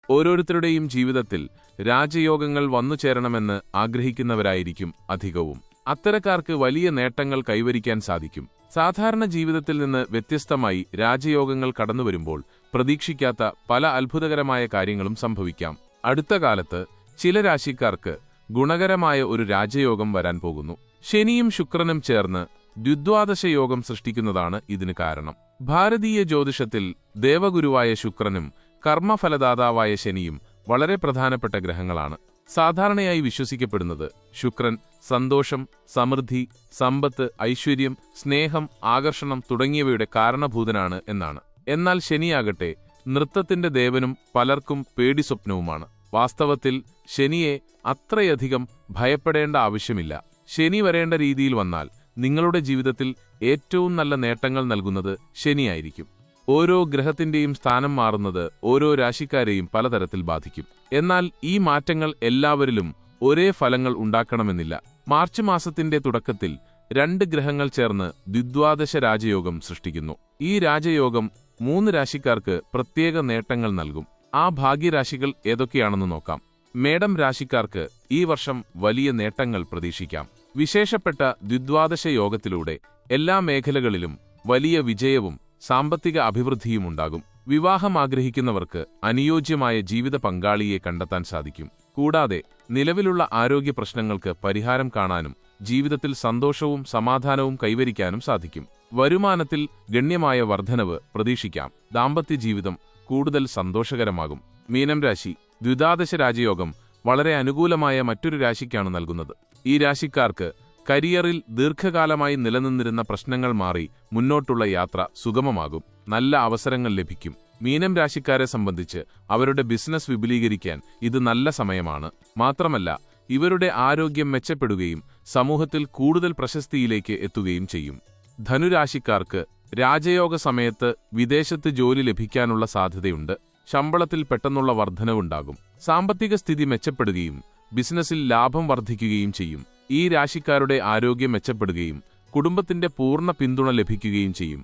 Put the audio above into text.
ഓരോരുത്തരുടെയും ജീവിതത്തിൽ രാജയോഗങ്ങൾ വന്നുചേരണമെന്ന് ആഗ്രഹിക്കുന്നവരായിരിക്കും അധികവും. അത്തരക്കാർക്ക് വലിയ നേട്ടങ്ങൾ കൈവരിക്കാൻ സാധിക്കും. സാധാരണ ജീവിതത്തിൽ നിന്ന് വ്യത്യസ്തമായി രാജയോഗങ്ങൾ കടന്നുവരുമ്പോൾ പ്രതീക്ഷിക്കാത്ത പല അത്ഭുതകരമായ കാര്യങ്ങളും സംഭവിക്കാം. അടുത്ത കാലത്ത് ചില രാശിക്കാർക്ക് ഗുണകരമായ ഒരു രാജയോഗം വരാൻ പോകുന്നു. ശനിയും ശുക്രനും ചേർന്ന് ദ്വിദ്വാദശയോഗം സൃഷ്ടിക്കുന്നതാണ് ഇതിന് കാരണം. ഭാരതീയ ജ്യോതിഷത്തിൽ ദേവഗുരുവായ ശുക്രനും കർമ്മഫലദാതാവായ ശനിയും വളരെ പ്രധാനപ്പെട്ട ഗ്രഹങ്ങളാണ്. സാധാരണയായി വിശ്വസിക്കപ്പെടുന്നത് ശുക്രൻ സന്തോഷം, സമൃദ്ധി, സമ്പത്ത്, ഐശ്വര്യം, സ്നേഹം, ആകർഷണം തുടങ്ങിയവയുടെ കാരണഭൂതനാണ് എന്നാണ്. എന്നാൽ ശനിയാകട്ടെ നൃത്തത്തിന്റെ ദേവനും പലർക്കും പേടിസ്വപ്നവുമാണ്. വാസ്തവത്തിൽ ശനിയെ അത്രയധികം ഭയപ്പെടേണ്ട ആവശ്യമില്ല. ശനി വരേണ്ട രീതിയിൽ വന്നാൽ നിങ്ങളുടെ ജീവിതത്തിൽ ഏറ്റവും നല്ല നേട്ടങ്ങൾ നൽകുന്നത് ശനിയായിരിക്കും. ഓരോ ഗ്രഹത്തിന്റെയും സ്ഥാനം മാറുന്നത് ഓരോ രാശിക്കാരെയും പലതരത്തിൽ ബാധിക്കും. എന്നാൽ ഈ മാറ്റങ്ങൾ എല്ലാവരിലും ഒരേ ഫലങ്ങൾ ഉണ്ടാക്കണമെന്നില്ല. മാർച്ച് മാസത്തിന്റെ തുടക്കത്തിൽ 2 ഗ്രഹങ്ങൾ ചേർന്ന് ദ്വിദ്വാദശ രാജയോഗം സൃഷ്ടിക്കുന്നു. ഈ രാജയോഗം 3 രാശിക്കാർക്ക് പ്രത്യേക നേട്ടങ്ങൾ നൽകും. ആ ഭാഗ്യരാശികൾ ഏതൊക്കെയാണെന്ന് നോക്കാം. മേടം രാശിക്കാർക്ക് ഈ വർഷം വലിയ നേട്ടങ്ങൾ പ്രതീക്ഷിക്കാം. വിശേഷപ്പെട്ട ദ്വിദ്വാദശ യോഗത്തിലൂടെ എല്ലാ മേഖലകളിലും വലിയ വിജയവും സാമ്പത്തിക അഭിവൃദ്ധിയുമുണ്ടാകും. വിവാഹം ആഗ്രഹിക്കുന്നവർക്ക് അനുയോജ്യമായ ജീവിത പങ്കാളിയെ കണ്ടെത്താൻ സാധിക്കും. കൂടാതെ നിലവിലുള്ള ആരോഗ്യ പ്രശ്നങ്ങൾക്ക് പരിഹാരം കാണാനും ജീവിതത്തിൽ സന്തോഷവും സമാധാനവും കൈവരിക്കാനും സാധിക്കും. വരുമാനത്തിൽ ഗണ്യമായ വർധനവ് പ്രതീക്ഷിക്കാം. ദാമ്പത്യ ജീവിതം കൂടുതൽ സന്തോഷകരമാകും. മീനം രാശി ദ്വിദ്വാദശ രാജയോഗം വളരെ അനുകൂലമായ മറ്റൊരു രാശിക്കാണ് നൽകുന്നത്. ഈ രാശിക്കാർക്ക് കരിയറിൽ ദീർഘകാലമായി നിലനിന്നിരുന്ന പ്രശ്നങ്ങൾ മാറി മുന്നോട്ടുള്ള യാത്ര സുഗമമാകും. നല്ല അവസരങ്ങൾ ലഭിക്കും. മീനം രാശിക്കാരെ സംബന്ധിച്ച് അവരുടെ ബിസിനസ് വിപുലീകരിക്കാൻ ഇത് നല്ല സമയമാണ്. മാത്രമല്ല ഇവരുടെ ആരോഗ്യം മെച്ചപ്പെടുകയും സമൂഹത്തിൽ കൂടുതൽ പ്രശസ്തിയിലേക്ക് എത്തുകയും ചെയ്യും. ധനുരാശിക്കാർക്ക് രാജയോഗ സമയത്ത് വിദേശത്ത് ജോലി ലഭിക്കാനുള്ള സാധ്യതയുണ്ട്. ശമ്പളത്തിൽ പെട്ടെന്നുള്ള വർധനവുണ്ടാകും. സാമ്പത്തിക സ്ഥിതി മെച്ചപ്പെടുകയും ബിസിനസ്സിൽ ലാഭം വർദ്ധിക്കുകയും ചെയ്യും. ഈ രാശിക്കാരുടെ ആരോഗ്യം മെച്ചപ്പെടുകയും കുടുംബത്തിന്റെ പൂർണ്ണ പിന്തുണ ലഭിക്കുകയും ചെയ്യും.